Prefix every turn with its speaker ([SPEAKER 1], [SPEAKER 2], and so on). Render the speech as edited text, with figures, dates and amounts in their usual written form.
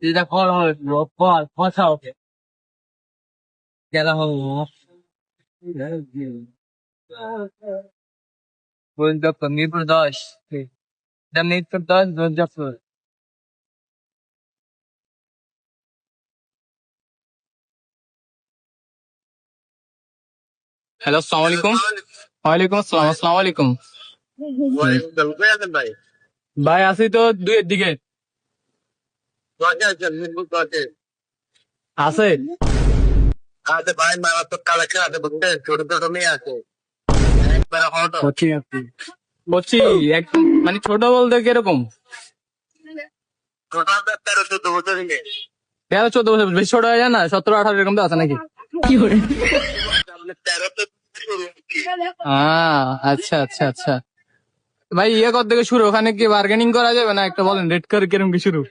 [SPEAKER 1] এটা ফল হবে ফল ফসা ওকে গেলা হবো বলতো মিরপুর 10 মিরপুর 10 দুর্গাপুর।
[SPEAKER 2] হ্যালো, আসসালামু আলাইকুম। ওয়ালাইকুম আসসালাম। আসসালামু আলাইকুম।
[SPEAKER 3] ভাই
[SPEAKER 2] ভাই আছি তো 2 এর দিকে।
[SPEAKER 3] দরজা আছে মিরপুর দরজা
[SPEAKER 2] আছে?
[SPEAKER 3] আছে ভাই মারাত্মক কালেকশন আছে বুঝছেন ছোট ছোট মেয়ে আছে একবার হটো
[SPEAKER 2] বলছি একদম মানে ছোট বলতে কিরকম?
[SPEAKER 3] ছোট আপনার 13-14 বছর মেয়ে
[SPEAKER 2] 13-14 বছর বেশি ছোট হয়ে যায় না? 17-18 এরকম তো আছে নাকি?
[SPEAKER 3] আপনি 13 তো
[SPEAKER 2] আচ্ছা আচ্ছা আচ্ছা। ভাই কত থেকে শুরু? ওখানে কি বার্গেনিং করা যাবে না? একটা বলেন রেট করে কিরকম কি শুরু?